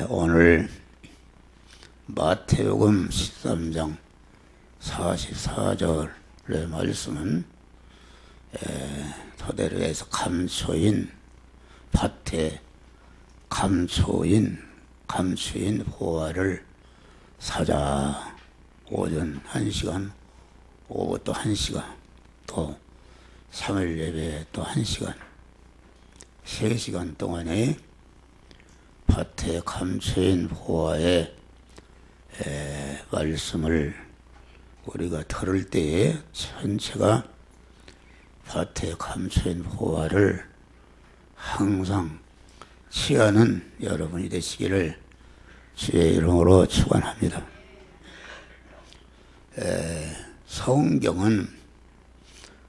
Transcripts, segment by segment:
오늘 마태복음 13장 44절의 말씀은 토대로 해서 감초인 밭에 감추인 보화를 사자. 오전 1시간, 오후 또 1시간, 또 3일 예배 또 1시간, 3시간 동안에 밭에 감추인 보화의 말씀을 우리가 들을 때에 전체가 밭에 감추인 보화를 항상 취하는 여러분이 되시기를 주의 이름으로 축원합니다. 성경은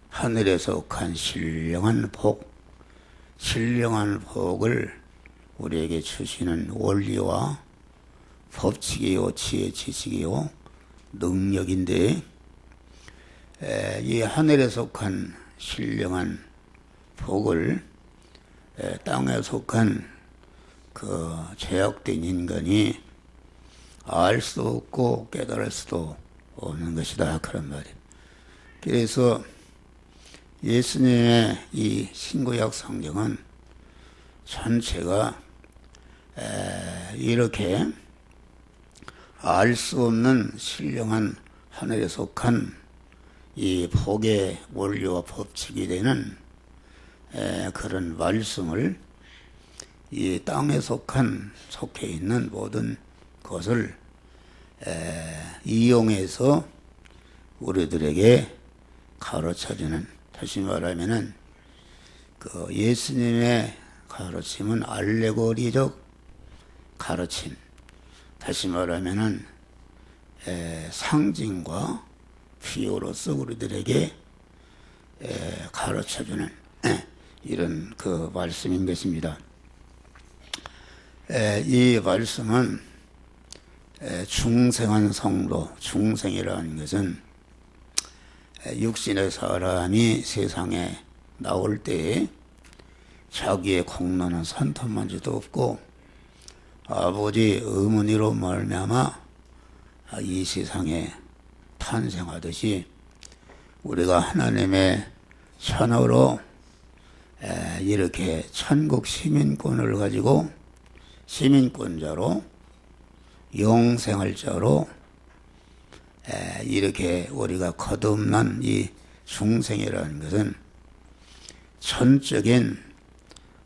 하늘에 속한 신령한 복을 우리에게 주시는 원리와 법칙이요, 지혜, 지식이요, 능력인데, 이 하늘에 속한 신령한 복을 땅에 속한 그 죄악된 인간이 알 수도 없고 깨달을 수도 없는 것이다, 그런 말이에요. 그래서 예수님의 이 신구약 성경은 전체가 이렇게 알 수 없는 신령한 하늘에 속한 이 복의 원리와 법칙이 되는 그런 말씀을 이 땅에 속해 있는 모든 것을 이용해서 우리들에게 가르쳐주는, 다시 말하면은 그 예수님의 가르침은 알레고리적 가르침, 다시 말하면은 상징과 비유로서 우리들에게 가르쳐주는 이런 그 말씀인 것입니다. 이 말씀은 중생한 성도, 중생이라는 것은 육신의 사람이 세상에 나올 때에 자기의 공로는 산탄만지도 없고 아버지 어머니로 말미암아 이 세상에 탄생하듯이 우리가 하나님의 자녀로 이렇게 천국 시민권을 가지고 시민권자로 영생할 자로 이렇게 우리가 거듭난 이 중생이라는 것은 전적인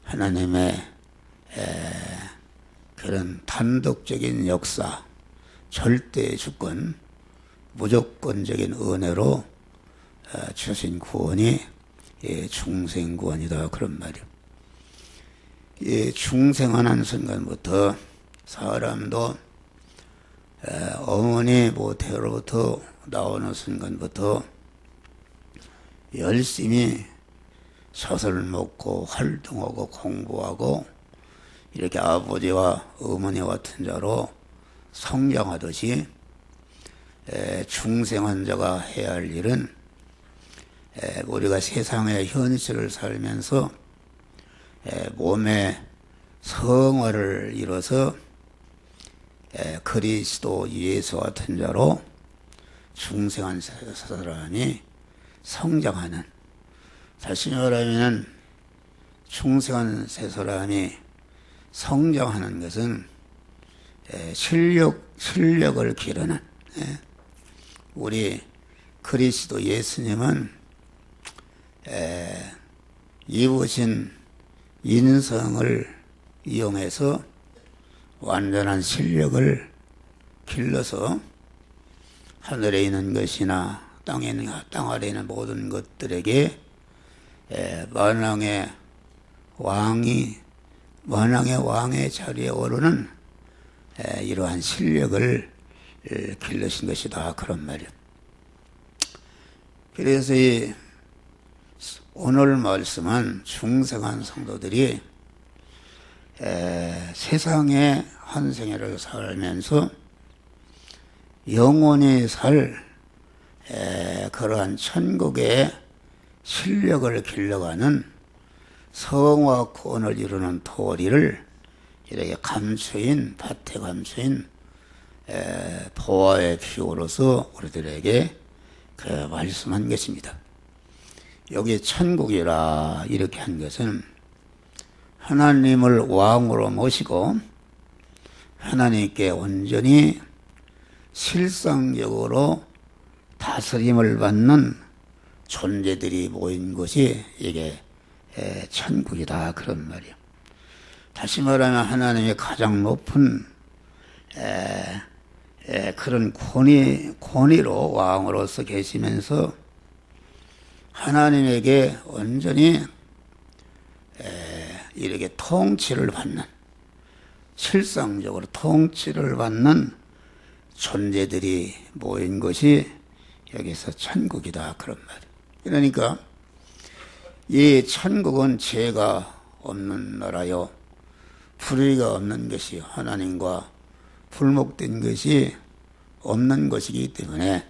하나님의 그런 단독적인 역사, 절대 주권, 무조건적인 은혜로 주신 구원이 중생 구원이다, 그런 말이에요. 이 중생하는 순간부터 사람도 어머니 모태로부터 나오는 순간부터 열심히 젖을 먹고 활동하고 공부하고 이렇게 아버지와 어머니 같은 자로 성장하듯이 중생한 자가 해야 할 일은 우리가 세상의 현실을 살면서 몸의 성화를 이뤄서 그리스도 예수 같은 자로 중생한 사람이 성장하는, 다시 말하면 중생한 세 사람이 성장하는 것은 실력을 기르는, 우리 그리스도 예수님은 입으신 인성을 이용해서 완전한 실력을 길러서 하늘에 있는 것이나 땅 아래에 있는 모든 것들에게 만왕의 왕의 자리에 오르는 이러한 실력을 길러신 것이다, 그런 말이에요. 그래서 이 오늘 말씀은 중생한 성도들이 세상의 한 생애를 살면서 영원히 살 그러한 천국의 실력을 길러가는 성화권을 이루는 도리를 이렇게 감추인, 밭의 감추인 보화의 비유로서 우리들에게 그 말씀한 것입니다. 여기 천국이라 이렇게 한 것은 하나님을 왕으로 모시고 하나님께 온전히 실상적으로 다스림을 받는 존재들이 모인 곳이 이게 천국이다 그런 말이에요. 다시 말하면 하나님의 가장 높은 그런 권위로 왕으로서 계시면서 하나님에게 온전히 이렇게 통치를 받는, 실상적으로 통치를 받는 존재들이 모인 것이 여기서 천국이다 그런 말이에요. 그러니까 이 천국은 죄가 없는 나라요, 불의가 없는 것이, 하나님과 불목된 것이 없는 것이기 때문에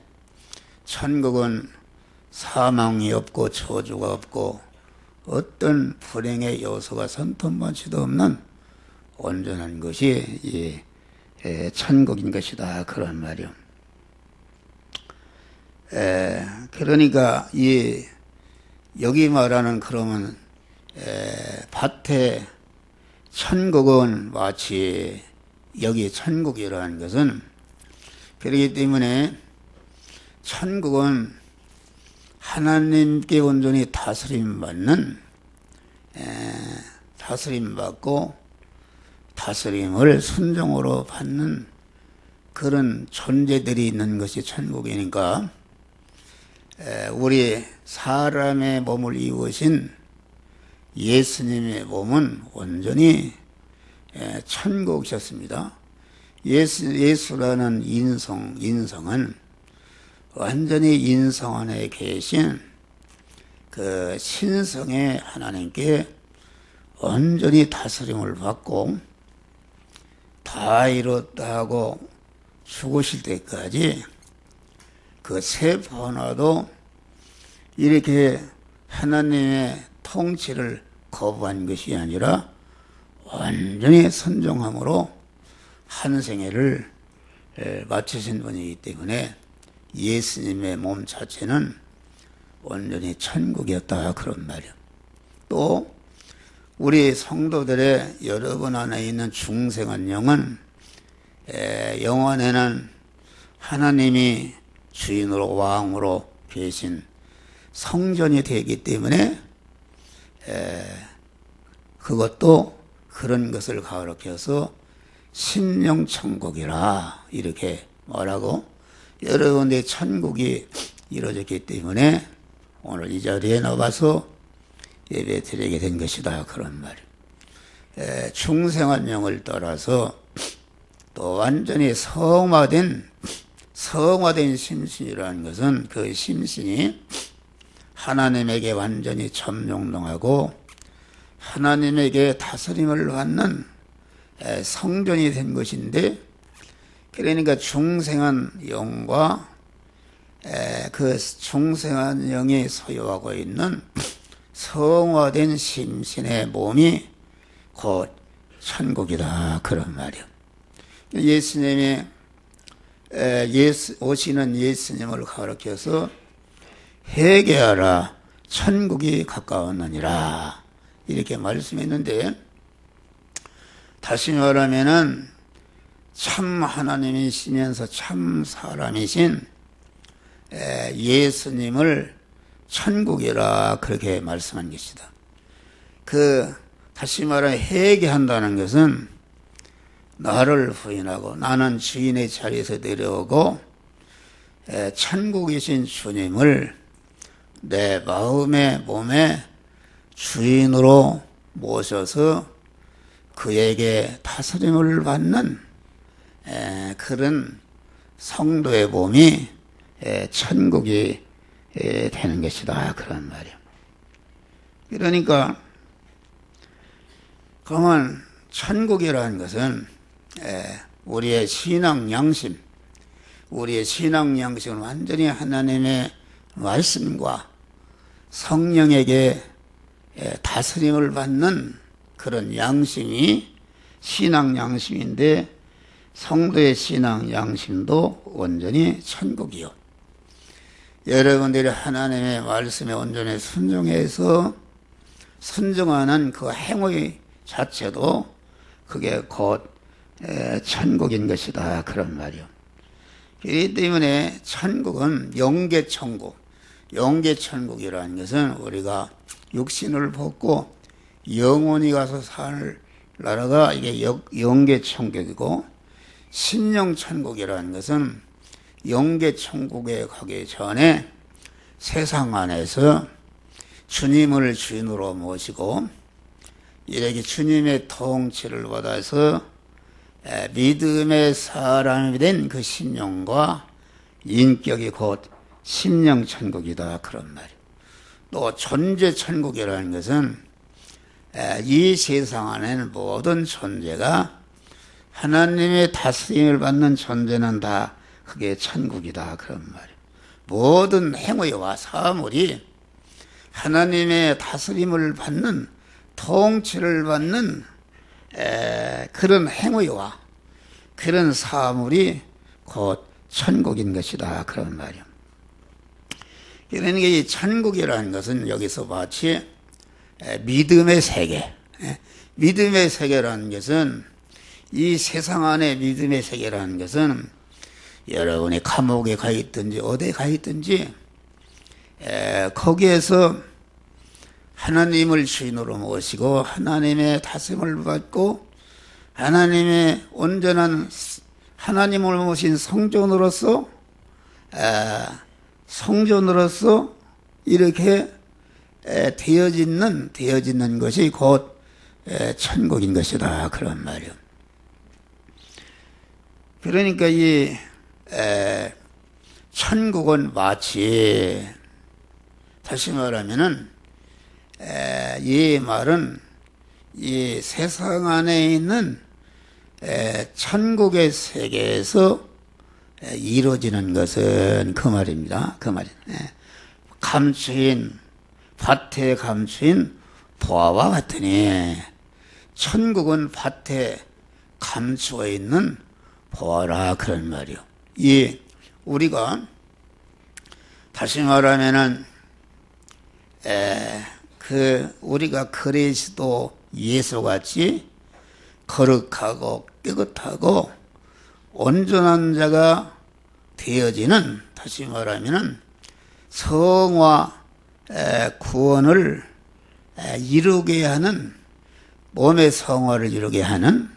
천국은 사망이 없고 저주가 없고 어떤 불행의 요소가 손톱만치도 없는 온전한 것이 이 천국인 것이다 그런 말이요. 그러니까 이 여기 말하는 그러면 밭에 천국은 마치 여기 천국이라는 것은 그렇기 때문에 천국은 하나님께 온전히 다스림받는, 다스림받고 다스림을 순종으로 받는 그런 존재들이 있는 것이 천국이니까 우리 사람의 몸을 입으신 예수님의 몸은 온전히 천국이셨습니다. 예수라는 인성은 완전히 인성 안에 계신 그 신성의 하나님께 온전히 다스림을 받고 다 이뤘다 하고 죽으실 때까지 그 세포 하나도 이렇게 하나님의 통치를 거부한 것이 아니라 완전히 선종함으로 한 생애를 마치신 분이기 때문에 예수님의 몸 자체는 온전히 천국이었다 그런 말이에요. 또 우리 성도들의 여러분 안에 있는 중생한 영은 영원에는 하나님이 주인으로 왕으로 계신 성전이 되기 때문에 그것도 그런 것을 가르쳐서 심령천국이라 이렇게 말하고 여러분의 천국이 이루어졌기 때문에 오늘 이 자리에 나와서 예배 드리게 된 것이다 그런 말이에요. 중생한 영을 따라서 또 완전히 성화된 심신이라는 것은 그 심신이 하나님에게 완전히 점용동하고 하나님에게 다스림을 받는 성전이 된 것인데, 그러니까 중생한 영과 그 중생한 영이 소유하고 있는 성화된 심신의 몸이 곧 천국이다 그런 말이에요. 예수님이 오시는 예수님을 가르쳐서 회개하라 천국이 가까웠느니라 이렇게 말씀했는데, 다시 말하면은 참 하나님이시면서 참 사람이신 예수님을 천국이라 그렇게 말씀한 것이다. 다시 말하면 회개한다는 것은 나를 부인하고 나는 주인의 자리에서 내려오고 천국이신 주님을 내 마음에 몸에 주인으로 모셔서 그에게 다스림을 받는 그런 성도의 몸이 천국이 되는 것이다 그런 말이에요. 그러니까 그러면 천국이라는 것은 우리의 신앙 양심, 우리의 신앙 양심은 완전히 하나님의 말씀과 성령에게 다스림을 받는 그런 양심이 신앙 양심인데 성도의 신앙 양심도 온전히 천국이요. 여러분들이 하나님의 말씀에 온전히 순종해서 순종하는 그 행위 자체도 그게 곧 천국인 것이다, 그런 말이요. 그렇기 때문에 천국은 영계천국, 영계천국이라는 것은 우리가 육신을 벗고 영원히 가서 살 나라가 이게 영계천국이고, 심령천국이라는 것은 영계천국에 가기 전에 세상 안에서 주님을 주인으로 모시고 이렇게 주님의 통치를 받아서 믿음의 사람이 된 그 심령과 인격이 곧 심령천국이다, 그런 말이에요. 또 존재천국이라는 것은 이 세상 안에는 모든 존재가 하나님의 다스림을 받는 존재는 다 그게 천국이다, 그런 말이에요. 모든 행위와 사물이 하나님의 다스림을 받는, 통치를 받는 그런 행위와 그런 사물이 곧 천국인 것이다, 그런 말이에요. 그러니까 이 천국이라는 것은 여기서 마치 믿음의 세계, 믿음의 세계라는 것은, 이 세상 안에 믿음의 세계라는 것은 여러분이 감옥에 가 있든지 어디에 가 있든지 거기에서 하나님을 주인으로 모시고 하나님의 다스림을 받고 하나님의 온전한 하나님을 모신 성전으로서 이렇게 되어지는 것이 곧 천국인 것이다, 그런 말이요. 그러니까 이 천국은 마치, 다시 말하면은 이 말은 이 세상 안에 있는 천국의 세계에서 이루어지는 것은 그 말입니다. 그 말이 감추인 밭에 감추인 보화와 같으니 천국은 밭에 감추어 있는 보아라, 그런 말이요. 이 우리가 다시 말하면은 우리가 그리스도 예수같이 거룩하고 깨끗하고 온전한 자가 되어지는, 다시 말하면은 성화 구원을 이루게 하는, 몸의 성화를 이루게 하는,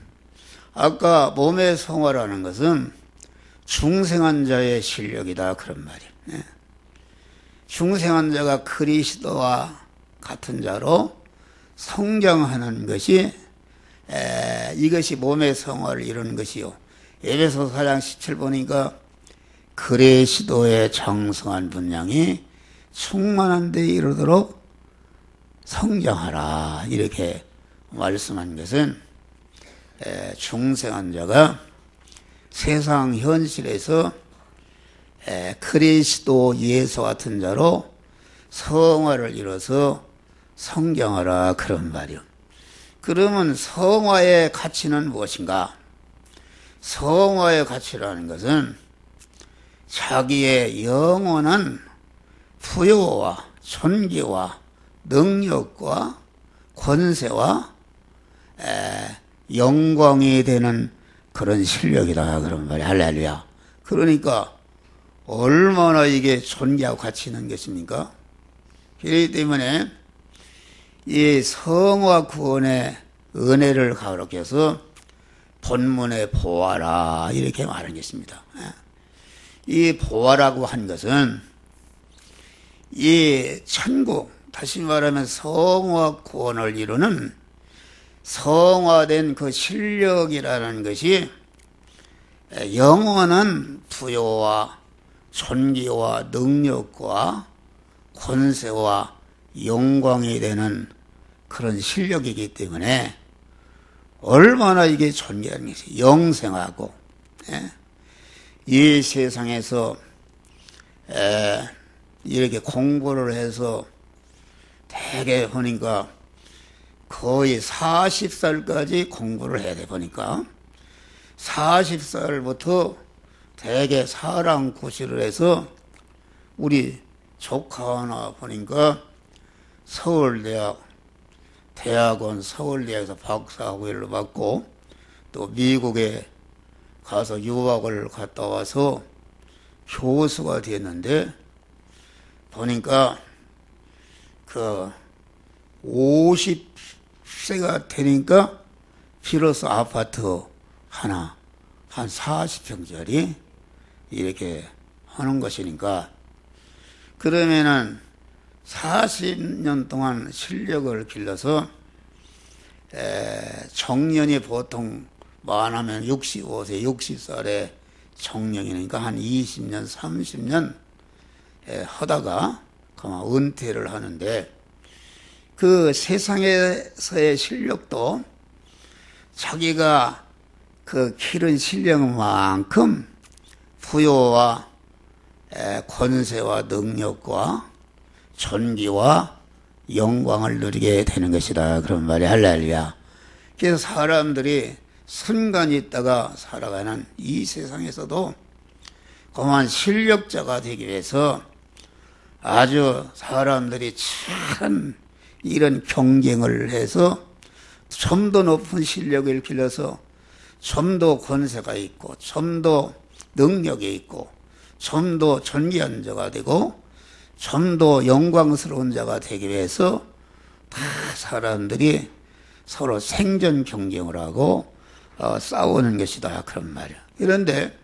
아까 몸의 성화라는 것은 중생한 자의 실력이다, 그런 말이에요. 중생한 자가 그리스도와 같은 자로 성장하는 것이 이것이 몸의 성화를 이루는 것이요. 에베소서 4장 17 보니까 그리스도의 장성한 분량이 충만한 데 이르도록 성장하라, 이렇게 말씀한 것은 중생한 자가 세상 현실에서 그리스도 예수 같은 자로 성화를 이뤄서 성장하라, 그런 말이요. 그러면 성화의 가치는 무엇인가? 성화의 가치라는 것은 자기의 영원한 부여와 존귀와 능력과 권세와 영광이 되는 그런 실력이다, 그런 말이야. 할렐루야. 그러니까 얼마나 이게 존귀하고 가치 있는 것입니까? 그렇기 때문에 이 성화 구원의 은혜를 가로켜서 본문에 보아라, 이렇게 말한 것입니다. 이 보아라고 한 것은 이 천국, 다시 말하면 성화 구원을 이루는 성화된 그 실력이라는 것이 영원한 부여와 존귀와 능력과 권세와 영광이 되는 그런 실력이기 때문에 얼마나 이게 존귀한 것이 영생하고, 이 세상에서 이렇게 공부를 해서 되게 보니까 거의 40살까지 공부를 해야 돼 보니까 40살부터 대개 사랑구실을 해서 우리 조카 하나 보니까 대학원 서울대학에서 박사학위를 받고 또 미국에 가서 유학을 갔다 와서 교수가 됐는데 보니까 그 50세가 되니까 비로소 아파트 하나 한 40평짜리 이렇게 하는 것이니까 그러면은 40년 동안 실력을 길러서 정년이 보통 많으면 65세, 60살에 정년이니까 한 20년, 30년 하다가 그만 은퇴를 하는데 그 세상에서의 실력도 자기가 그 기른 실력만큼 부여와 권세와 능력과 존귀와 영광을 누리게 되는 것이다. 그런 말이 할렐루야. 그래서 사람들이 순간이 있다가 살아가는 이 세상에서도 그만 실력자가 되기 위해서 아주 사람들이 참 이런 경쟁을 해서 좀 더 높은 실력을 길러서 좀 더 권세가 있고 좀 더 능력이 있고 좀 더 존귀한 자가 되고 좀 더 영광스러운 자가 되기 위해서 다 사람들이 서로 생존 경쟁을 하고 싸우는 것이다. 그런 말이야. 그런데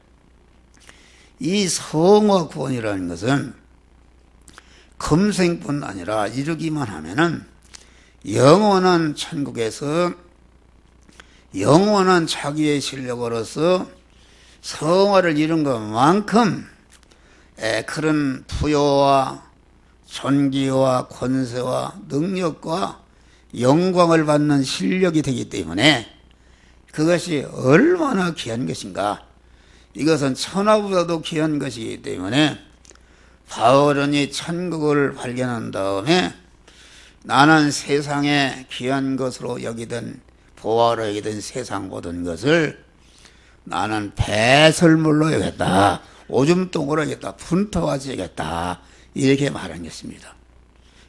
이 성화 구원이라는 것은 금생뿐 아니라 이루기만 하면은 영원한 천국에서 영원한 자기의 실력으로서 성화를 이룬 것만큼 그런 부여와 존귀와 권세와 능력과 영광을 받는 실력이 되기 때문에 그것이 얼마나 귀한 것인가. 이것은 천하보다도 귀한 것이기 때문에 바울은 이 천국을 발견한 다음에 나는 세상에 귀한 것으로 여기던 보화로 여기던 세상 모든 것을 나는 배설물로 여겼다. 오줌똥으로 여겼다. 분토같이 여겼다. 이렇게 말한 것입니다.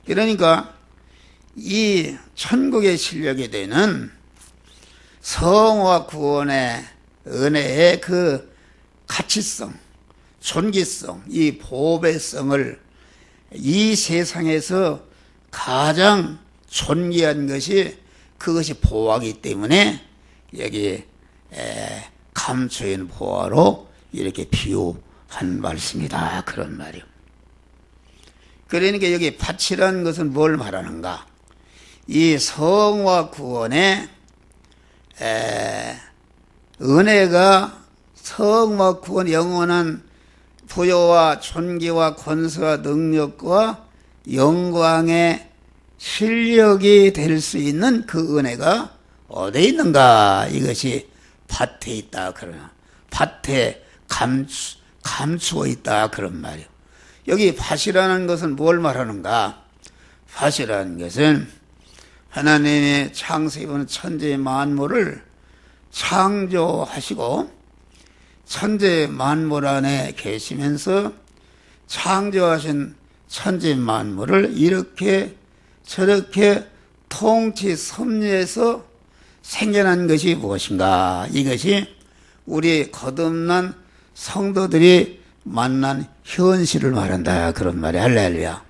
그러니까 이 천국의 실력이 되는 성화 구원의 은혜의 그 가치성, 존귀성, 이 보배성을 이 세상에서 가장 존귀한 것이 그것이 보화이기 때문에 여기 감추인 보화로 이렇게 비유한 말씀이다. 그런 말이요. 그러니까 여기 밭이라는 것은 뭘 말하는가? 이 성화 구원의 은혜가 성화 구원 영원한 부여와 존귀와 권세와 능력과 영광의 실력이 될 수 있는 그 은혜가 어디에 있는가? 이것이 밭에 있다. 그러나 밭에 감추어 있다. 그런 말이요. 여기 밭이라는 것은 뭘 말하는가? 밭이라는 것은 하나님의 창세기는 천지 만물을 창조하시고 천지 만물 안에 계시면서 창조하신 천지 만물을 이렇게 저렇게 통치 섭리해서 생겨난 것이 무엇인가? 이것이 우리 거듭난 성도들이 만난 현실을 말한다. 그런 말이 할렐루야.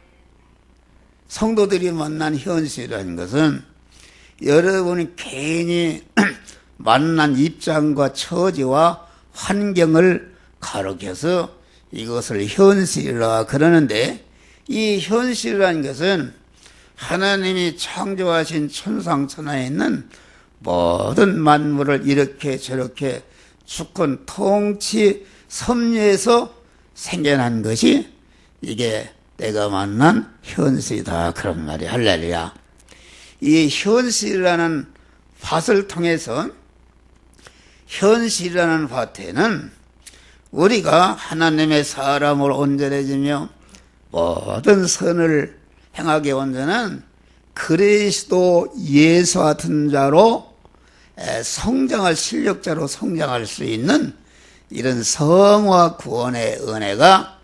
성도들이 만난 현실이라는 것은 여러분이 개인이 만난 입장과 처지와 환경을 가로켜서 이것을 현실이라 그러는데 이 현실이라는 것은 하나님이 창조하신 천상천하에 있는 모든 만물을 이렇게 저렇게 주권 통치 섭리해서 생겨난 것이 이게 내가 만난 현실이다. 그런 말이 할렐루야. 이 현실이라는 밭을 통해서 현실이라는 밭에는 우리가 하나님의 사람으로 온전해지며 모든 선을 행하게 온전한 그리스도 예수 같은 자로 성장할 실력자로 성장할 수 있는 이런 성화 구원의 은혜가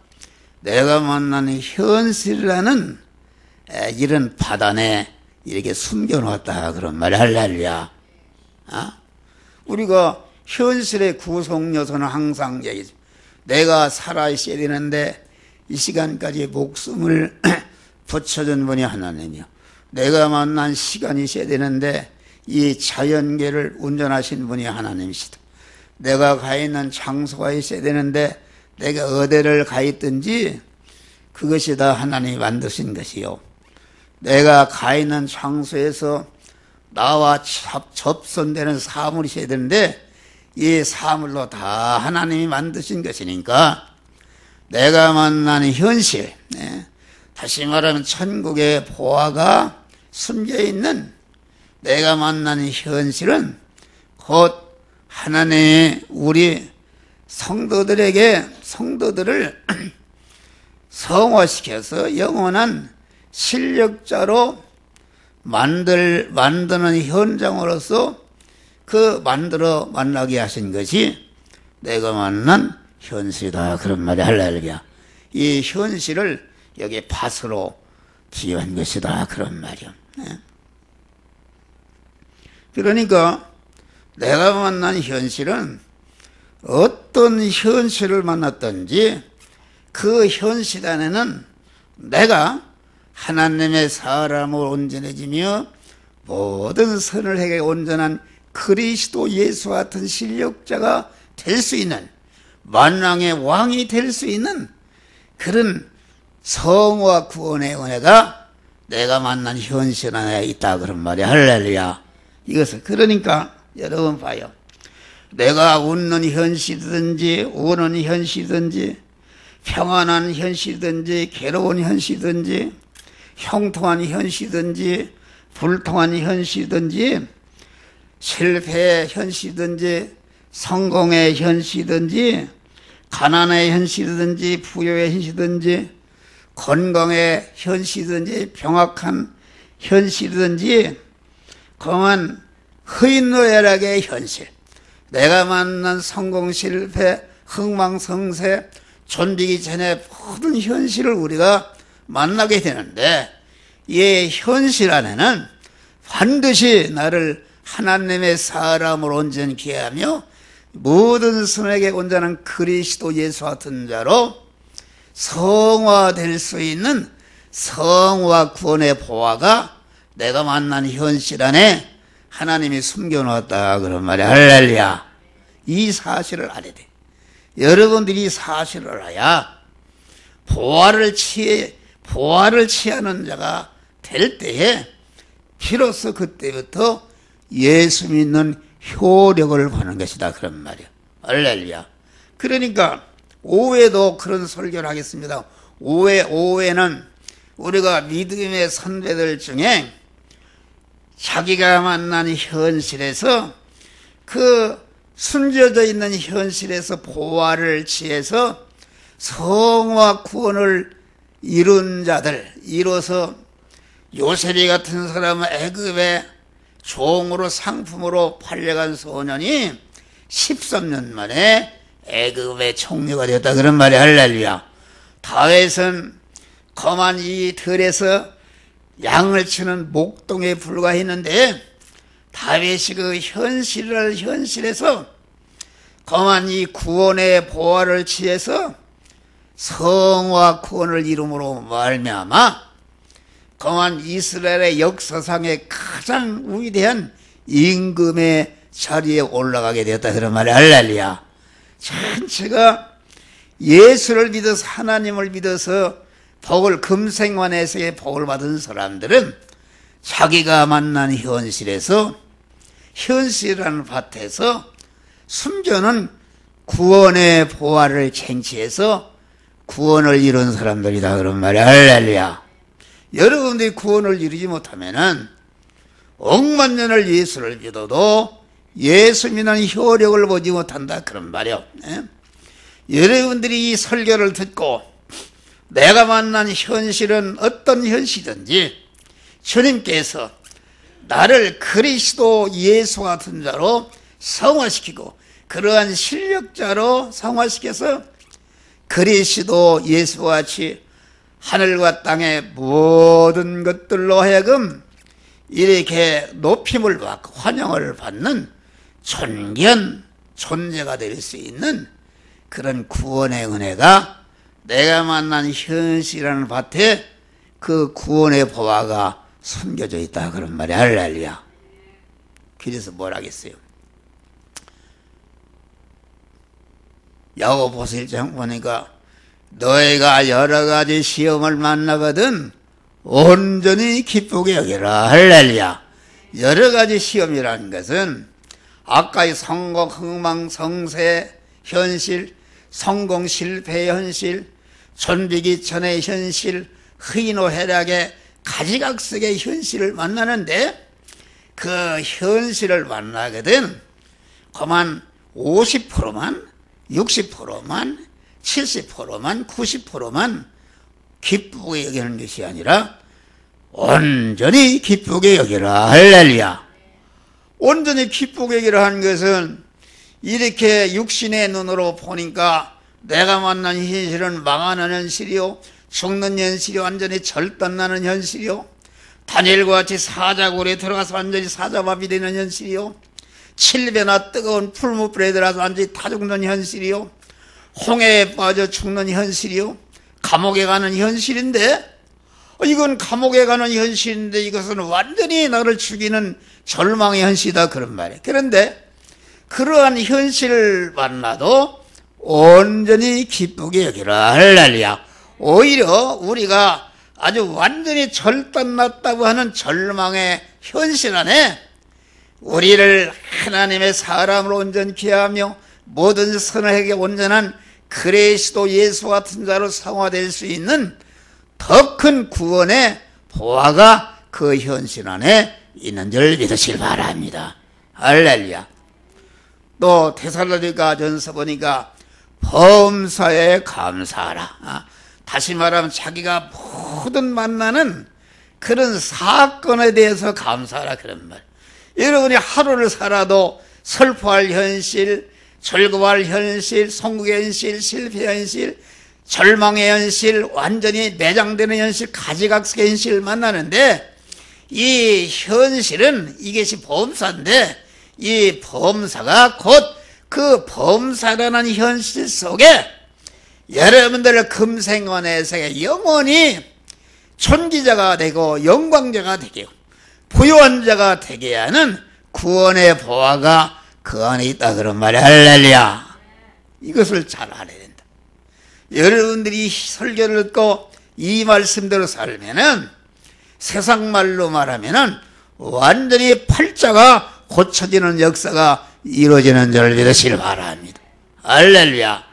내가 만나는 현실이라는 이런 바단에 이렇게 숨겨놓았다 그런 말이 할렐루야. 우리가 현실의 구속 요소는 항상 얘기죠. 내가 살아있어야 되는데 이 시간까지 목숨을 붙여준 분이 하나님이요. 내가 만난 시간이 있어야 되는데 이 자연계를 운전하신 분이 하나님이시다. 내가 가 있는 장소가 있어야 되는데 내가 어디를 가 있든지 그것이 다 하나님이 만드신 것이요. 내가 가 있는 장소에서 나와 접선되는 사물이 있어야 되는데 이 사물로 다 하나님이 만드신 것이니까 내가 만나는 현실, 다시 말하면 천국의 보화가 숨겨있는 내가 만나는 현실은 곧 하나님이 우리 성도들을 성화시켜서 영원한 실력자로 만드는 현장으로서 그 만들어 만나게 하신 것이 내가 만난 현실이다 그런 말이 할렐루야. 이 현실을 여기 밭으로 비유한 것이다 그런 말이야. 그러니까 내가 만난 현실은 어떤 현실을 만났든지 그 현실 안에는 내가 하나님의 사람으로 온전해지며 모든 선을 행해 온전한 그리스도 예수 같은 실력자가 될 수 있는 만왕의 왕이 될 수 있는 그런 성화 구원의 은혜가 내가 만난 현실 안에 있다 그런 말이야. 할렐루야. 이것은 그러니까 여러분 봐요. 내가 웃는 현실이든지 우는 현실이든지 평안한 현실이든지 괴로운 현실이든지 형통한 현실이든지 불통한 현실이든지 실패의 현실이든지 성공의 현실이든지 가난의 현실이든지 부여의 현실이든지 건강의 현실이든지 병악한 현실이든지 그만 흐인노예락의 현실, 내가 만난 성공 실패 흥망성쇠 존비기 전에 모든 현실을 우리가 만나게 되는데 이 현실 안에는 반드시 나를 하나님의 사람으로 온전케 하며 모든 선에게 온전한 그리스도 예수 같은 자로 성화될 수 있는 성화 구원의 보화가 내가 만난 현실 안에 하나님이 숨겨놓았다 그런 말이야. 할렐루야. 이 사실을 알아야 돼. 여러분들이 이 사실을 알아야 보화를 취하는 자가 될 때에 비로소 그때부터 예수 믿는 효력을 받는 것이다 그런 말이야. 할렐루야. 그러니까 오후에도 그런 설교를 하겠습니다. 오후에는 우리가 믿음의 선배들 중에 자기가 만난 현실에서 그 숨겨져 있는 현실에서 보화를 취해서 성화 구원을 이룬 자들, 이뤄서 요셉이 같은 사람은 애굽의 종으로 상품으로 팔려간 소년이 13년 만에 애굽의 총리가 되었다 그런 말이 할렐루야. 다윗은 거만 이 들에서 양을 치는 목동에 불과했는데 다윗이 그 현실에서 거만 이 구원의 보화를 취해서 성화 구원을 이름으로 말미암아 거만 이스라엘의 역사상의 가장 위대한 임금의 자리에 올라가게 되었다 그런 말이 할렐루야. 전체가 예수를 믿어서 하나님을 믿어서 복을 금생환에서의 복을 받은 사람들은 자기가 만난 현실에서 현실이라는 밭에서 숨겨놓은 구원의 보화를 쟁취해서 구원을 이룬 사람들이다 그런 말이야. 할렐루야. 여러분들이 구원을 이루지 못하면은 억만 년을 예수를 믿어도 예수 믿는 효력을 보지 못한다 그런 말이요. 여러분들이 이 설교를 듣고 내가 만난 현실은 어떤 현실이든지 주님께서 나를 그리스도 예수 같은 자로 성화시키고 그러한 실력자로 성화시켜서 그리스도 예수와 같이 하늘과 땅의 모든 것들로 하여금 이렇게 높임을 받고 환영을 받는 존귀한 존재가 될 수 있는 그런 구원의 은혜가 내가 만난 현실이라는 밭에 그 구원의 보화가 숨겨져 있다 그런 말이야. 할렐루야. 그래서 뭘 하겠어요? 야고보서 1장 보니까 너희가 여러 가지 시험을 만나거든 온전히 기쁘게 여기라. 할렐루야. 여러 가지 시험이라는 것은 아까의 성공, 흥망, 성쇠 현실, 성공, 실패의 현실, 존비기 전의 현실, 희노애락의 가지각색의 현실을 만나는데 그 현실을 만나거든 그만 50%만 60%만 70%만 90%만 기쁘게 여기는 것이 아니라 온전히 기쁘게 여기라. 할렐루야. 온전히 기쁘게 여기라 하는 것은 이렇게 육신의 눈으로 보니까 내가 만난 현실은 망하는 현실이요, 죽는 현실이 완전히 절단나는 현실이요, 다니엘과 같이 사자굴에 들어가서 완전히 사자밥이 되는 현실이요, 7배나 뜨거운 풀무불에 들어가서 완전히 타 죽는 현실이요, 홍해에 빠져 죽는 현실이요, 감옥에 가는 현실인데 이건 감옥에 가는 현실인데 이것은 완전히 나를 죽이는 절망의 현실이다 그런 말이에요. 그런데 그러한 현실을 만나도 온전히 기쁘게 여기라. 할렐루야. 오히려 우리가 아주 완전히 절단났다고 하는 절망의 현실 안에 우리를 하나님의 사람으로 온전케 하며 모든 선악에게 온전한 그리스도 예수 같은 자로 성화될 수 있는 더 큰 구원의 보화가 그 현실 안에 있는 줄 믿으시길 바랍니다. 할렐루야. 또 데살로니가전서 보니까 범사에 감사하라. 다시 말하면 자기가 모든 만나는 그런 사건에 대해서 감사하라 그런 말. 여러분이 하루를 살아도 슬퍼할 현실, 즐거워할 현실, 성공의 현실, 실패의 현실, 절망의 현실, 완전히 매장되는 현실, 가지각색의 현실을 만나는데 이 현실은 이것이 범사인데 이 범사가 곧 그 범사라는 현실 속에 여러분들의 금생원에서 영원히 존귀자가 되고 영광자가 되고 부유한 자가 되게 하는 구원의 보화가 그 안에 있다 그런 말이야. 할렐루야. 이것을 잘 알아야 된다. 여러분들이 설교를 듣고 이 말씀대로 살면은 세상 말로 말하면은 완전히 팔자가 고쳐지는 역사가 이루어지는 줄 믿으시길 바랍니다. 할렐루야.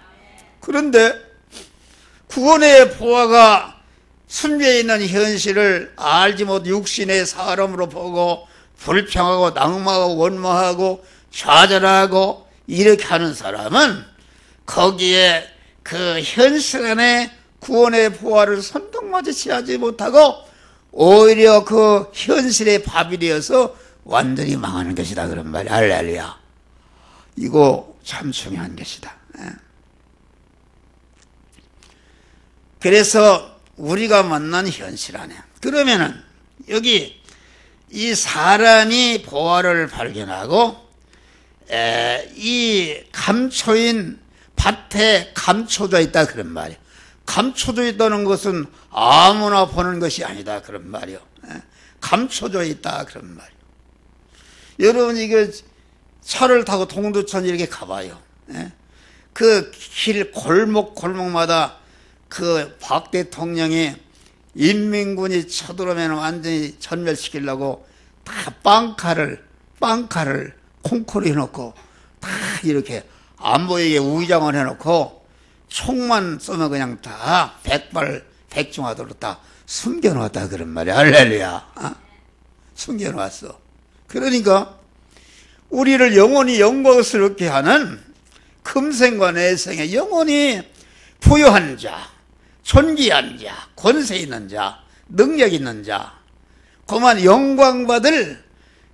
그런데 구원의 보화가 숨겨 있는 현실을 알지 못 육신의 사람으로 보고 불평하고 낙마하고 원망하고 좌절하고 이렇게 하는 사람은 거기에 그 현실 안에 구원의 보화를 손등마저 취하지 못하고 오히려 그 현실의 밥이 되어서 완전히 망하는 것이다 그런 말이야. 할렐루야. 이거 참 중요한 것이다. 그래서 우리가 만난 현실 안에 그러면은 여기 이 사람이 보화를 발견하고 이 감초인 밭에 감초져 있다 그런 말이에요. 감초져 있다는 것은 아무나 보는 것이 아니다 그런 말이에요. 감초져 있다 그런 말이에요. 여러분 이거 차를 타고 동두천 이렇게 가봐요. 그 길 골목마다 그 박 대통령이 인민군이 쳐들어오면 완전히 전멸시키려고 다 빵칼을 콩쿠리 해놓고 다 이렇게 안 보이게 우장을 해놓고 총만 쏘면 그냥 다 백중하도록 다 숨겨놓았다 그런 말이야. 할렐루야. 숨겨놓았어. 그러니까 우리를 영원히 영광스럽게 하는 금생과 내생에 영원히 부유한 자, 존귀한 자, 권세 있는 자, 능력 있는 자, 그만 영광받을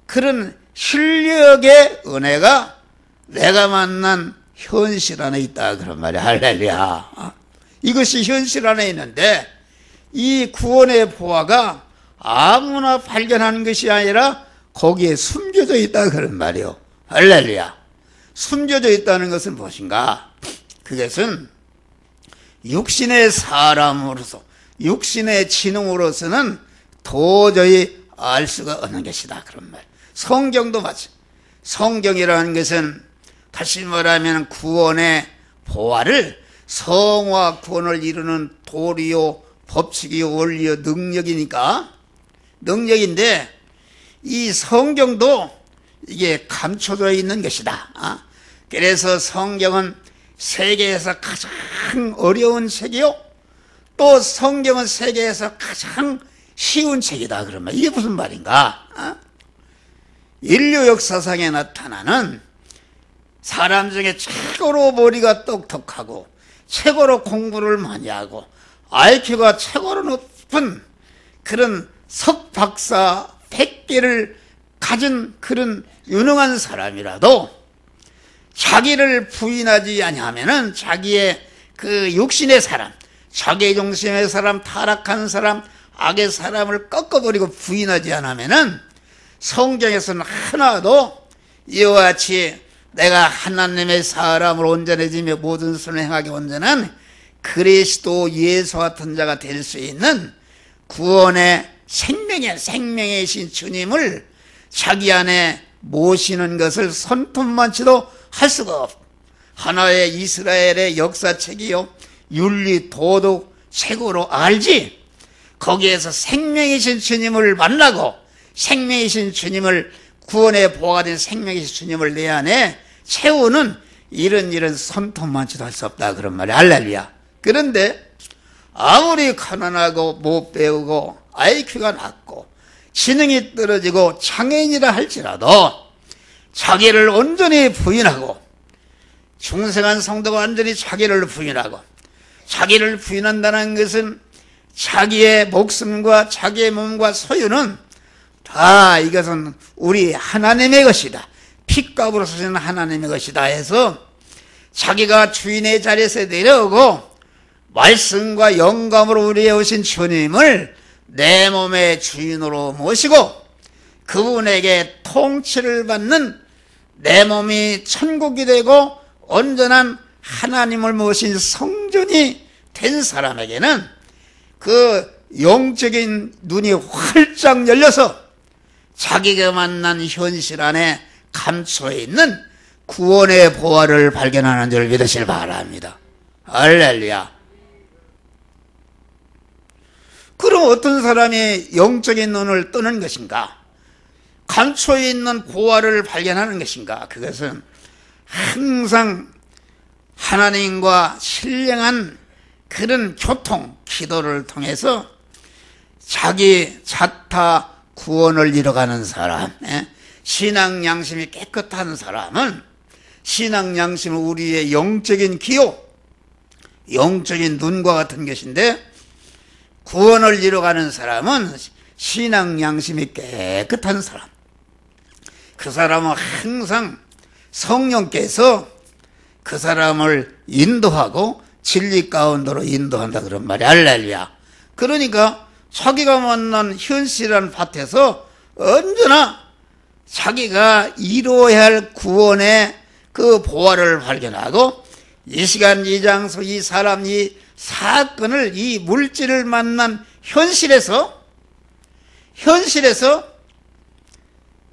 그런 실력의 은혜가 내가 만난 현실 안에 있다 그런 말이야. 할렐루야. 이것이 현실 안에 있는데 이 구원의 보화가 아무나 발견하는 것이 아니라 거기에 숨겨져 있다 그런 말이요. 할렐루야. 숨겨져 있다는 것은 무엇인가? 그것은 육신의 사람으로서, 육신의 지능으로서는 도저히 알 수가 없는 것이다 그런 말. 성경도 마찬가지. 성경이라는 것은 다시 말하면 구원의 보화를, 성화 구원을 이루는 도리요 법칙이요 원리요 능력이니까, 능력인데 이 성경도 이게 감춰져 있는 것이다. 그래서 성경은 세계에서 가장 어려운 책이요, 또 성경은 세계에서 가장 쉬운 책이다 그러면 이게 무슨 말인가? 인류 역사상에 나타나는 사람 중에 최고로 머리가 똑똑하고 최고로 공부를 많이 하고 IQ가 최고로 높은 그런 석박사 100개를 가진 그런 유능한 사람이라도 자기를 부인하지 아니하면은, 자기의 그 육신의 사람, 자기 중심의 사람, 타락한 사람, 악의 사람을 꺾어버리고 부인하지 않으면은 성경에서는 하나도 이와 같이 내가 하나님의 사람으로 온전해지며 모든 선을 행하게 온전한 그리스도 예수 같은 자가 될 수 있는 구원의 생명이신 주님을 자기 안에 모시는 것을 손톱만치도 할 수가 없고, 하나의 이스라엘의 역사책이요 윤리 도덕 책으로 알지, 거기에서 생명이신 주님을 만나고 생명이신 주님을, 구원의 보화가 된 생명이신 주님을 내 안에 채우는 이런 손톱만치도 할 수 없다 그런 말이야. 할렐루야. 그런데 아무리 가난하고 못 배우고 IQ가 낮고 지능이 떨어지고 장애인이라 할지라도 자기를 온전히 부인하고, 중생한 성도가 완전히 자기를 부인하고, 자기를 부인한다는 것은 자기의 목숨과 자기의 몸과 소유는 다 이것은 우리 하나님의 것이다, 핏값으로 사시는 하나님의 것이다 해서 자기가 주인의 자리에서 내려오고 말씀과 영감으로 우리에 오신 주님을 내 몸의 주인으로 모시고 그분에게 통치를 받는, 내 몸이 천국이 되고 온전한 하나님을 모신 성전이 된 사람에게는 그 영적인 눈이 활짝 열려서 자기가 만난 현실 안에 감춰 있는 구원의 보화를 발견하는 줄 믿으시길 바랍니다. 할렐루야. 그럼 어떤 사람이 영적인 눈을 뜨는 것인가? 감춰 있는 보화를 발견하는 것인가? 그것은 항상 하나님과 신령한 그런 교통, 기도를 통해서 자기 자타 구원을 이뤄가는 사람, 신앙 양심이 깨끗한 사람은, 신앙 양심은 우리의 영적인 기호, 영적인 눈과 같은 것인데, 구원을 이뤄가는 사람은 신앙 양심이 깨끗한 사람, 그 사람은 항상 성령께서 그 사람을 인도하고 진리 가운데로 인도한다 그런 말이야. 할렐루야. 그러니까 자기가 만난 현실이라는 밭에서 언제나 자기가 이루어야 할 구원의 그 보화를 발견하고, 이 시간 이 장소 이 사람 이 사건을, 이 물질을 만난 현실에서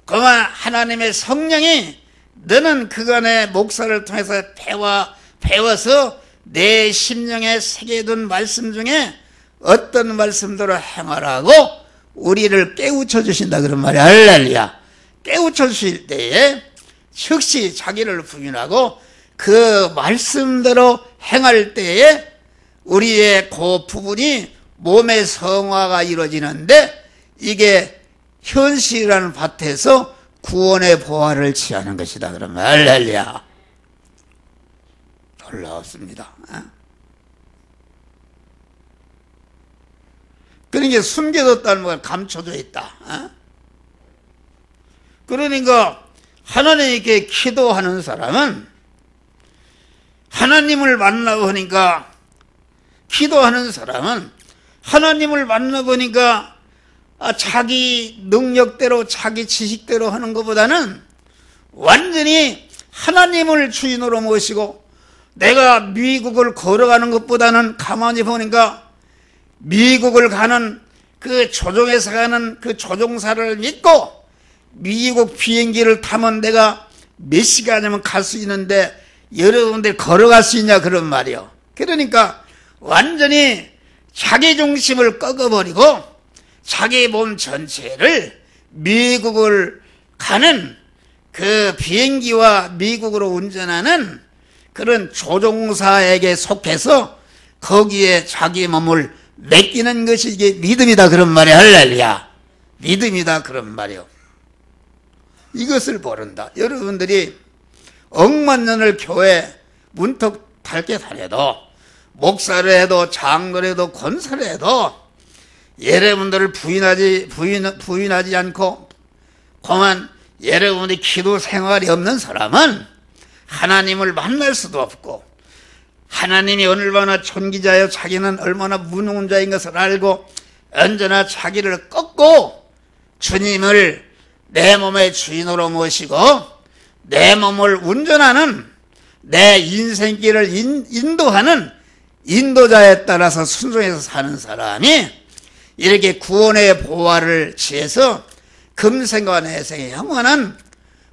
그만 하나님의 성령이 너는 그간의 목사를 통해서 배워서 내 심령에 새겨둔 말씀 중에 어떤 말씀대로 행하라고 우리를 깨우쳐 주신다 그런 말이야. 할렐루야. 깨우쳐 주실 때에 즉시 자기를 부인하고 그 말씀대로 행할 때에 우리의 그 부분이 몸의 성화가 이루어지는데, 이게 현실이라는 밭에서 구원의 보화를 취하는 것이다 그러면 할렐루야. 놀랍습니다. 그러니까 숨겨뒀다는 걸 감춰져 있다. 어? 그러니까 하나님께 기도하는 사람은 하나님을 만나보니까, 기도하는 사람은 하나님을 만나보니까 자기 능력대로 자기 지식대로 하는 것보다는 완전히 하나님을 주인으로 모시고, 내가 미국을 걸어가는 것보다는 가만히 보니까 미국을 가는 그 조종에서 가는 그 조종사를 믿고 미국 비행기를 타면 내가 몇 시간이면 갈 수 있는데 여러분들 걸어갈 수 있냐 그런 말이요. 그러니까 완전히 자기 중심을 꺾어버리고 자기 몸 전체를 미국을 가는 그 비행기와 미국으로 운전하는 그런 조종사에게 속해서 거기에 자기 몸을 맡기는 것이 이게 믿음이다 그런 말이야. 할렐루야. 믿음이다 그런 말이요. 이것을 모른다. 여러분들이 억만 년을 교회 문턱 닳게 다녀도, 목사를 해도 장로를 해도 권사를 해도 여러분들을 부인하지 않고 그만 여러분들이 기도 생활이 없는 사람은 하나님을 만날 수도 없고, 하나님이 얼마나 존귀자여 자기는 얼마나 무능한 자인 것을 알고 언제나 자기를 꺾고 주님을 내 몸의 주인으로 모시고 내 몸을 운전하는, 내 인생길을 인도하는 인도자에 따라서 순종해서 사는 사람이 이렇게 구원의 보화를 취해서 금생과 내생의 영원한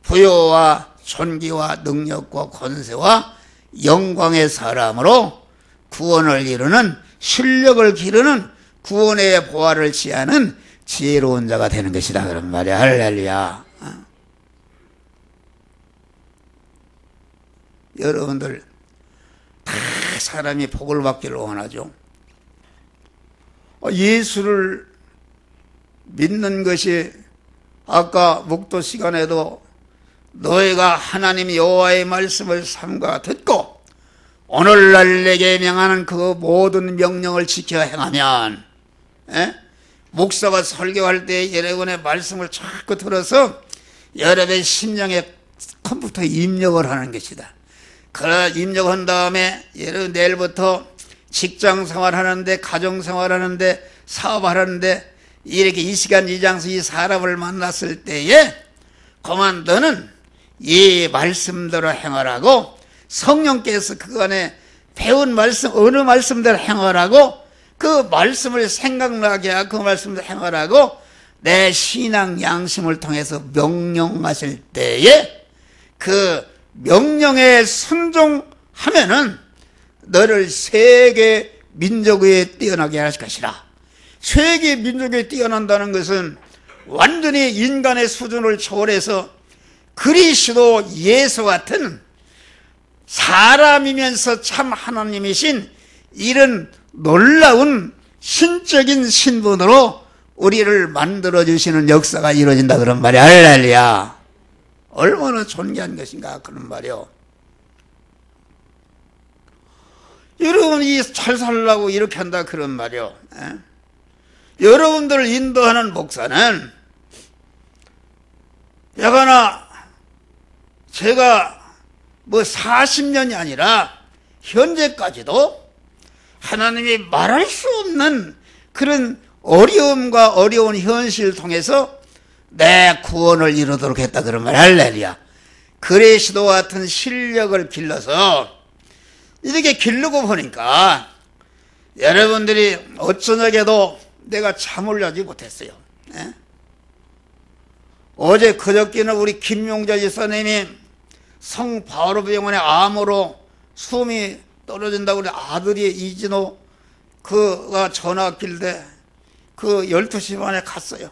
부요와 존귀와 능력과 권세와 영광의 사람으로 구원을 이루는, 실력을 기르는 구원의 보화를 취하는 지혜로운 자가 되는 것이다 그런 말이야. 할렐루야. 여러분들 다 사람이 복을 받기를 원하죠. 예수를 믿는 것이, 아까 목도 시간에도 너희가 하나님 여호와의 말씀을 삼가 듣고 오늘날 내게 명하는 그 모든 명령을 지켜 행하면, 목사가 설교할 때 여러분의 말씀을 자꾸 들어서 여러분의 심령에 컴퓨터에 입력을 하는 것이다. 그 입력한 다음에 여러분 내일부터 직장 생활하는데, 가정 생활하는데, 사업하는데 이렇게 이 시간 이 장소 이 사람을 만났을 때에 그만 너는 이 말씀대로 행하라고, 성령께서 그 안에 배운 말씀, 어느 말씀대로 행하라고, 그 말씀을 생각나게 하고 그 말씀대로 행하라고 내 신앙 양심을 통해서 명령하실 때에 그 명령에 순종하면은 너를 세계 민족에 뛰어나게 할 것이라. 세계 민족에 뛰어난다는 것은 완전히 인간의 수준을 초월해서 그리스도 예수 같은 사람이면서 참 하나님이신 이런 놀라운 신적인 신분으로 우리를 만들어주시는 역사가 이루어진다 그런 말이야. 할렐루야. 얼마나 존귀한 것인가 그런 말이요. 여러분이 잘 살라고 이렇게 한다 그런 말이요. 여러분들을 인도하는 목사는 여가나 제가 뭐 40년이 아니라 현재까지도 하나님이 말할 수 없는 그런 어려움과 어려운 현실을 통해서 내 구원을 이루도록 했다 그런 말. 할렐루야. 그리스도 같은 실력을 길러서 이렇게 기르고 보니까 여러분들이 어쩌냐게도 내가 잠을 자지 못했어요. 어제 그저께는 우리 김용자 지사님이 성바오로병원에 암으로 숨이 떨어진다고 우리 아들이 이진호 그가 전화 왔길래 그 12시 반에 갔어요.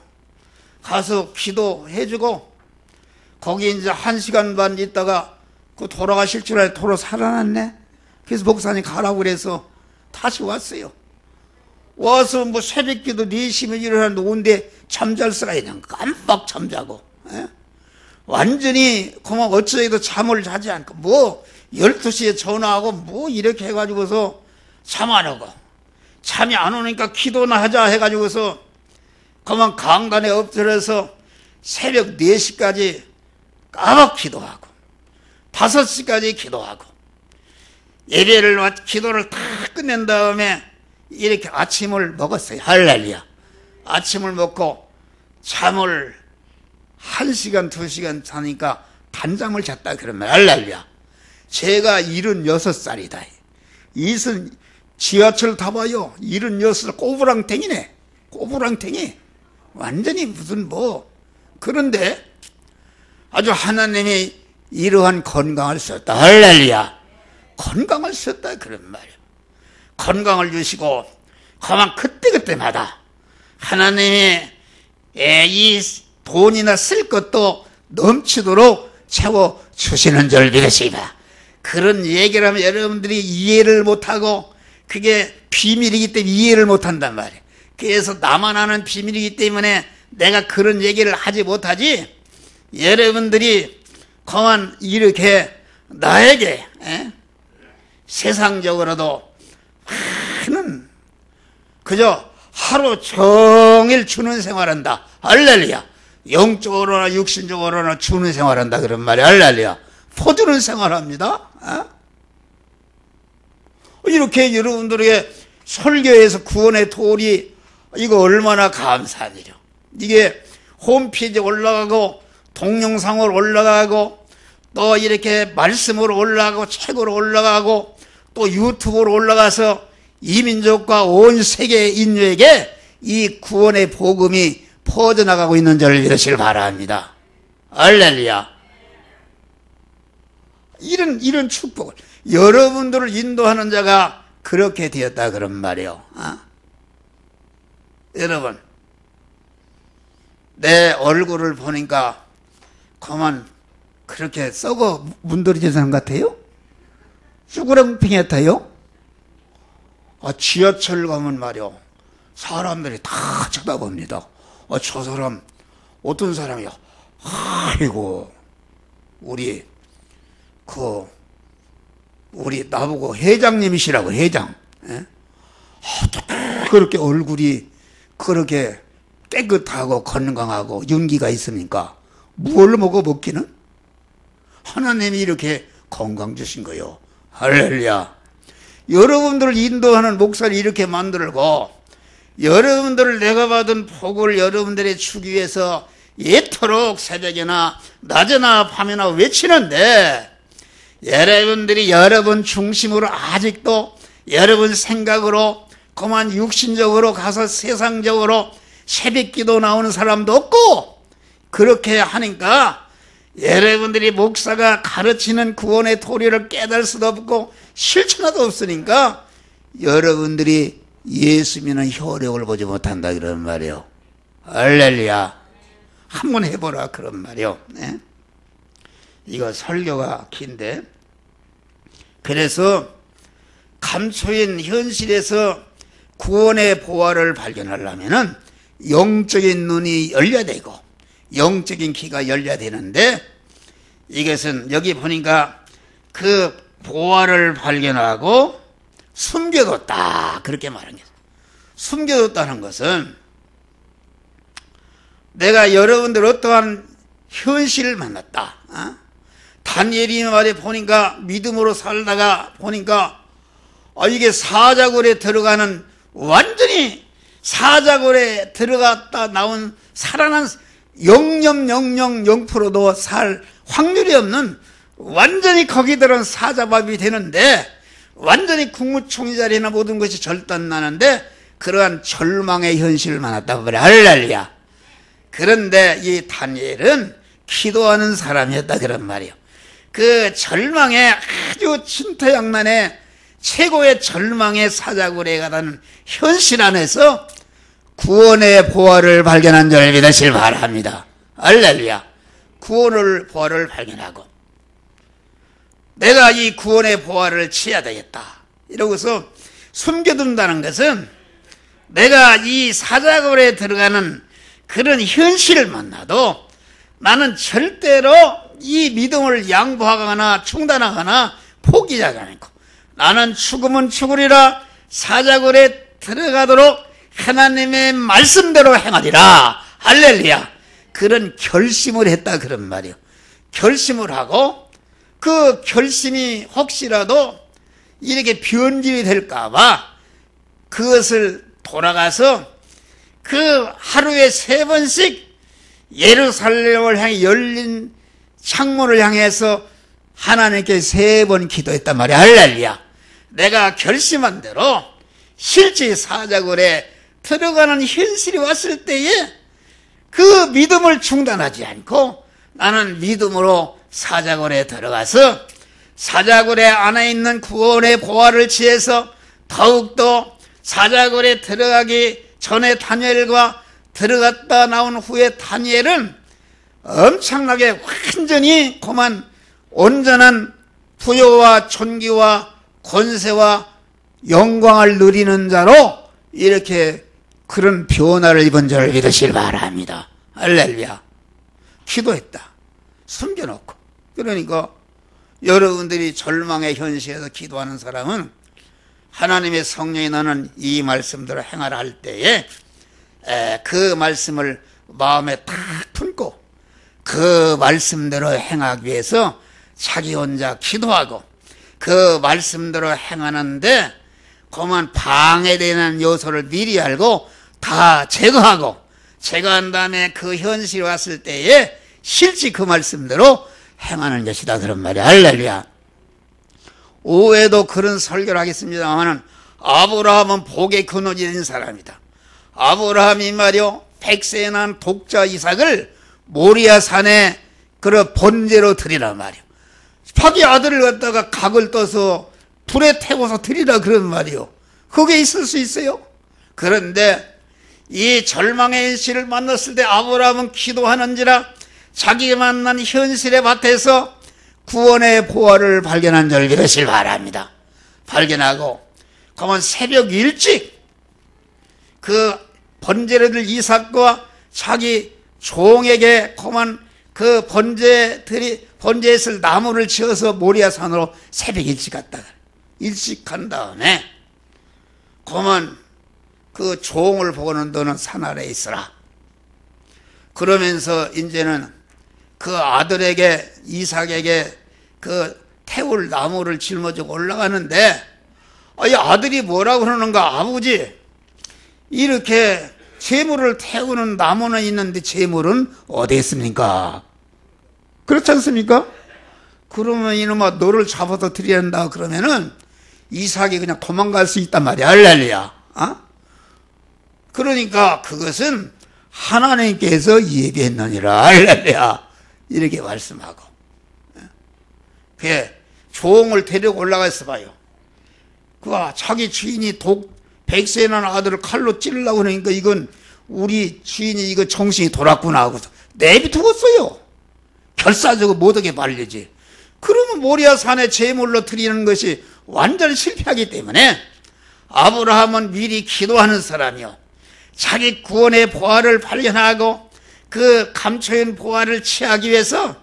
가서 기도해주고 거기 이제 1시간 반 있다가 그 돌아가실 줄 알고 도로 살아났네. 그래서 목사님 가라고 그래서 다시 왔어요. 와서 뭐 새벽기도 4시면 일어나는데 온데 잠잘 수가 있냐. 깜빡 잠자고. 완전히 그만 어쩌해도 잠을 자지 않고 뭐 12시에 전화하고 뭐 이렇게 해가지고서 잠 안 오고 잠이 안 오니까 기도나 하자 해가지고서 그만 강단에 엎드려서 새벽 4시까지 까박 기도하고 5시까지 기도하고 예배를 기도를 다 끝낸 다음에 이렇게 아침을 먹었어요. 할렐루야. 아침을 먹고 잠을 1시간 2시간 자니까 단잠을 잤다 그러면 할렐루야. 제가 76살이다. 이슨 지하철 타봐요. 76살 꼬부랑탱이네. 꼬부랑탱이. 완전히 무슨 뭐. 그런데 아주 하나님이 이러한 건강을 썼다. 할렐루야. 건강을 썼다 그런 말이에요. 건강을 주시고 가만 그때그때마다 하나님이 이 돈이나 쓸 것도 넘치도록 채워주시는 줄 믿으시다. 그런 얘기를 하면 여러분들이 이해를 못하고 그게 비밀이기 때문에 이해를 못한단 말이에요. 그래서 나만 아는 비밀이기 때문에 내가 그런 얘기를 하지 못하지. 여러분들이 그만 이렇게 나에게 세상적으로도 많은 그저 하루 종일 주는 생활한다. 할렐루야. 영적으로나 육신적으로나 주는 생활한다 그런 말이야. 할렐루야. 퍼주는 생활합니다. 이렇게 여러분들에게 설교에서 구원의 도리 이거 얼마나 감사한 일이요. 이게 홈페이지에 올라가고 동영상으로 올라가고 또 이렇게 말씀으로 올라가고 책으로 올라가고 또 유튜브로 올라가서 이민족과 온 세계 인류에게 이 구원의 복음이 퍼져나가고 있는 줄 믿으시길 바랍니다. 할렐루야. 이런 축복을 여러분들을 인도하는 자가 그렇게 되었다 그런 말이에요. 여러분 내 얼굴을 보니까 그만 그렇게 썩어 문드러지는 것 같아요? 쭈그렁핑했다요? 지하철 가면 말이요 사람들이 다 쳐다봅니다. 저 사람 어떤 사람이야? 아이고 우리 나보고 회장님이시라고 회장. 그렇게 얼굴이 그렇게 깨끗하고 건강하고 윤기가 있으니까 뭘 먹어 먹기는? 하나님이 이렇게 건강 주신 거요. 할렐루야. 여러분들을 인도하는 목사를 이렇게 만들고 여러분들을 내가 받은 복을 여러분들이 주기 위해서 예토록 새벽이나 낮이나 밤이나 외치는데 여러분들이 여러분 중심으로 아직도 여러분 생각으로 그만 육신적으로 가서 세상적으로 새벽기도 나오는 사람도 없고 그렇게 하니까 여러분들이 목사가 가르치는 구원의 도리를 깨달을 수도 없고 실천도 없으니까 여러분들이 예수 믿는 효력을 보지 못한다 그런 말이에요. 할렐루야. 한번 해보라 그런 말이에요. 네? 이거 설교가 긴데 그래서 감초인 현실에서 구원의 보화를 발견하려면은 영적인 눈이 열려야 되고 영적인 귀가 열려야 되는데 이것은 여기 보니까 그 보화를 발견하고 숨겨뒀다 그렇게 말한 거예요. 숨겨뒀다는 것은 내가 여러분들 어떠한 현실을 만났다. 다니엘이 말에 보니까 믿음으로 살다가 보니까 이게 사자굴에 들어가는 완전히 사자굴에 들어갔다 나온 살아난 0.000%도 살 확률이 없는 완전히 거기 들은 사자밥이 되는데 완전히 국무총리 자리나 모든 것이 절단나는데 그러한 절망의 현실을 만났다고 그래. 할렐루야. 그런데 이 다니엘은 기도하는 사람이었다 그런 말이에요. 그 절망의 아주 진퇴양난의 최고의 절망의 사자굴에 가다는 현실 안에서 구원의 보화를 발견한 줄 믿으시길 바랍니다. 할렐루야. 구원의 보화를 발견하고 내가 이 구원의 보화를 취해야 되겠다 이러고서 숨겨둔다는 것은 내가 이 사자굴에 들어가는 그런 현실을 만나도 나는 절대로 이 믿음을 양보하거나 중단하거나 포기하지 않고 나는 죽으면 죽으리라 사자굴에 들어가도록 하나님의 말씀대로 행하리라. 할렐루야. 그런 결심을 했다 그런 말이요. 결심을 하고 그 결심이 혹시라도 이렇게 변질이 될까봐 그것을 돌아가서 그 하루에 3번씩 예루살렘을 향해 열린 창문을 향해서 하나님께 3번 기도했단 말이야. 할렐루야. 내가 결심한 대로 실제 사자굴에 들어가는 현실이 왔을 때에 그 믿음을 중단하지 않고 나는 믿음으로 사자굴에 들어가서 사자굴에 안에 있는 구원의 보화를 취해서 더욱더 사자굴에 들어가기 전에 다니엘과 들어갔다 나온 후에 다니엘은 엄청나게 완전히 그만 온전한 부여와 존귀와 권세와 영광을 누리는 자로 이렇게 그런 변화를 입은 줄 믿으시길 바랍니다. 할렐루야. 기도했다. 숨겨놓고. 그러니까 여러분들이 절망의 현실에서 기도하는 사람은 하나님의 성령이 너는 이 말씀대로 행하라 할 때에 그 말씀을 마음에 딱 품고 그 말씀대로 행하기 위해서 자기 혼자 기도하고 그 말씀대로 행하는데 그만 방해되는 요소를 미리 알고 다 제거하고 제거한 다음에 그 현실이 왔을 때에 실제 그 말씀대로 행하는 것이다 그런 말이야. 할렐루야. 오후에도 그런 설교를 하겠습니다만은 아브라함은 복에 근원인 사람이다. 아브라함이 말이요 100세에 난 독자 이삭을 모리아 산에 그런 번제로 드리란 말이요. 자기 아들을 갖다가 각을 떠서 불에 태워서 드리라 그런 말이요. 그게 있을 수 있어요? 그런데 이 절망의 현실을 만났을 때 아브라함은 기도하는지라 자기가 만난 현실의 밭에서 구원의 보화를 발견한 줄 믿으시길 바랍니다. 발견하고 그러면 새벽 일찍 그 번제를 이삭과 자기 종에게 그만 그 번제에 쓸 나무를 지어서 모리아산으로 새벽 일찍 갔다가 일찍 간 다음에 그만 그 종을 보고는 너는 산 아래에 있으라. 그러면서 이제는 그 아들에게 이삭에게 그 태울 나무를 짊어지고 올라가는데 이 아들이 뭐라고 그러는가. 아버지 이렇게 재물을 태우는 나무는 있는데 재물은 어디 있습니까? 그렇지 않습니까? 그러면 이놈아 너를 잡아서 드려야 한다 그러면은 이삭이 그냥 도망갈 수 있단 말이야. 할렐루야. 그러니까 그것은 하나님께서 예비했느니라. 할렐루야. 이렇게 말씀하고 그 종을 데리고 올라가서 봐요. 그 자기 주인이 100세에 난 아들을 칼로 찌르려고 그러니까 이건 우리 주인이 이거 정신이 돌았구나 하고 내비두었어요. 결사적으로 못하게 말리지. 그러면 모리아 산에 제물로 드리는 것이 완전히 실패하기 때문에 아브라함은 미리 기도하는 사람이요. 자기 구원의 보화를 발견하고 그 감춰인 보화를 취하기 위해서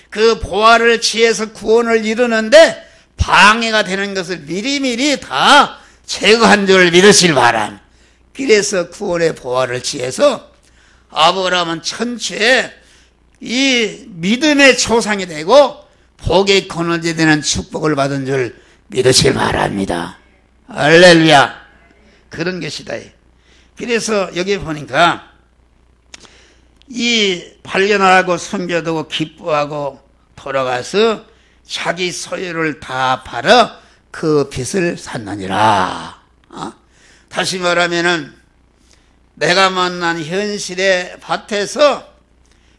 그 보화를 취해서 구원을 이루는데 방해가 되는 것을 미리미리 다 제거한 줄 믿으실 바람. 그래서 구원의 보화를 취해서 아브라함은 천추에 이 믿음의 조상이 되고 복의 근원이 되는 축복을 받은 줄 믿으실 바랍니다. 할렐루야. 그런 것이다. 그래서 여기 보니까 이 발견하고 섬겨두고 기뻐하고 돌아가서 자기 소유를 다 팔아 그 빚을 샀느니라. 다시 말하면은 내가 만난 현실의 밭에서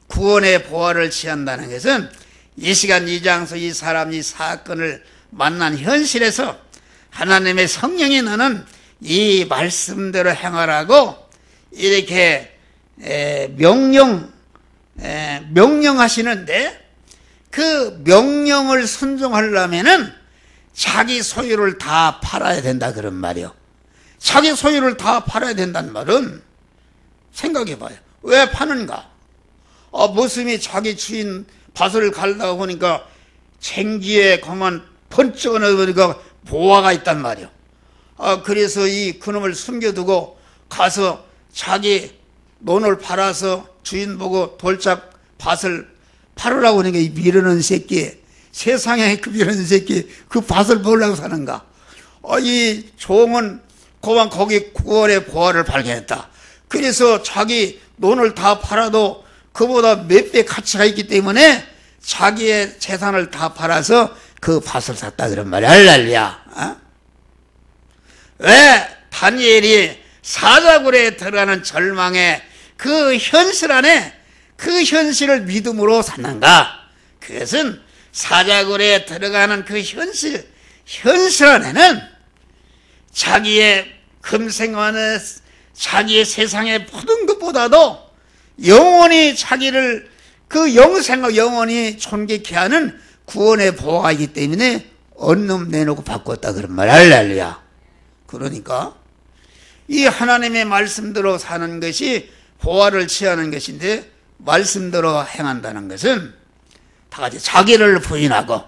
구원의 보화를 취한다는 것은 이 시간 이 장소 이 사람 이 사건을 만난 현실에서 하나님의 성령이 너는 이 말씀대로 행하라고 이렇게 명령하시는데 그 명령을 순종하려면은 자기 소유를 다 팔아야 된다 그런 말이요. 자기 소유를 다 팔아야 된다는 말은 생각해 봐요. 왜 파는가? 모습이 자기 주인 밭을 갈다가 보니까 생기에 그만 번쩍 보니까 보화가 있단 말이요. 그래서 이 그놈을 숨겨두고 가서 자기 논을 팔아서 주인 보고 돌짝 밭을 팔으라고 하는 게 이 미르는 새끼, 세상에 그 미르는 새끼, 그 밭을 먹으려고 사는가. 이 종은 그만 거기 9월에 보화를 발견했다. 그래서 자기 논을 다 팔아도 그보다 몇 배 가치가 있기 때문에 자기의 재산을 다 팔아서 그 밭을 샀다 그런 말이야. 할렐루야. 왜 다니엘이 사자굴에 들어가는 절망의 그 현실 안에 그 현실을 믿음으로 샀는가? 그것은 사자굴에 들어가는 그 현실 안에는 자기의 금생활에 자기의 세상의 모든 것보다도 영원히 자기를 그 영생을 영원히 존귀케 하는 구원의 보화가 있기 때문에 언놈 내놓고 바꿨다 그런 말이야. 할렐루야. 그러니까 이 하나님의 말씀대로 사는 것이 보화를 취하는 것인데, 말씀대로 행한다는 것은 다 같이 자기를 부인하고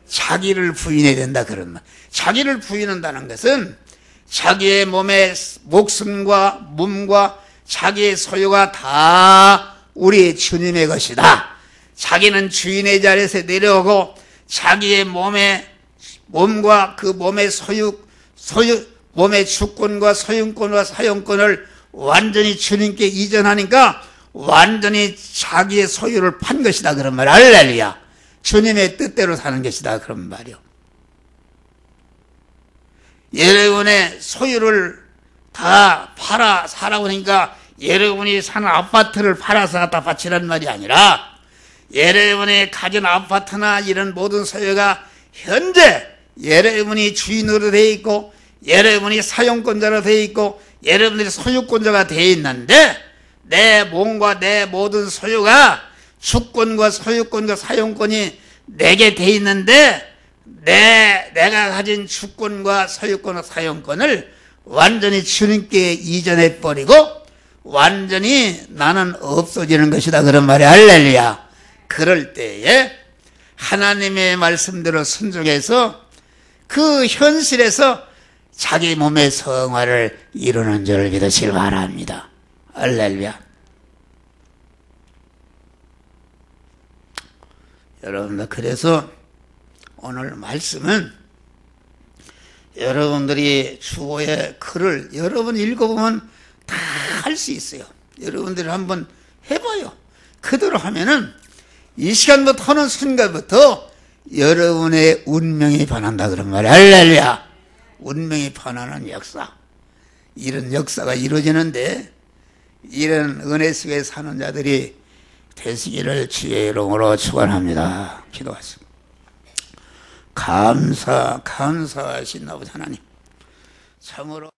자기를 부인해야 된다 그런 말. 자기를 부인한다는 것은 자기의 몸의 목숨과 몸과 자기의 소유가 다 우리 주님의 것이다. 자기는 주인의 자리에서 내려오고 자기의 몸과 그 몸의 몸의 주권과 소유권과 사용권을 완전히 주님께 이전하니까 완전히 자기의 소유를 판 것이다 그런 말. 할렐루야. 주님의 뜻대로 사는 것이다 그런 말이요. 여러분의 소유를 다 팔아 사라고 하니까 여러분이 사는 아파트를 팔아서 갖다 바치란 말이 아니라, 여러분이 가진 아파트나 이런 모든 소유가 현재 여러분이 주인으로 되어 있고 여러분이 사용권자로 되어 있고 여러분들이 소유권자가 되어 있는데, 내 몸과 내 모든 소유가 주권과 소유권과 사용권이 내게 되어 있는데, 내가 가진 주권과 소유권과 사용권을 완전히 주님께 이전해 버리고 완전히 나는 없어지는 것이다 그런 말이야. 할렐루야. 그럴 때에 하나님의 말씀대로 순종해서 그 현실에서 자기 몸의 성화를 이루는 줄을 믿으시길 바랍니다. 할렐루야. 여러분들, 그래서 오늘 말씀은 여러분들이 주보의 글을 여러분 읽어보면 다 할 수 있어요. 여러분들이 한번 해봐요. 그대로 하면은 이 시간부터 하는 순간부터 여러분의 운명이 변한다 그런 말이야. 할렐루야. 운명이 변하는 역사, 이런 역사가 이루어지는데 이런 은혜 속에 사는 자들이 되시기를 주의 이름으로 축원합니다. 기도하시고 감사하신 아버지 하나님, 참으로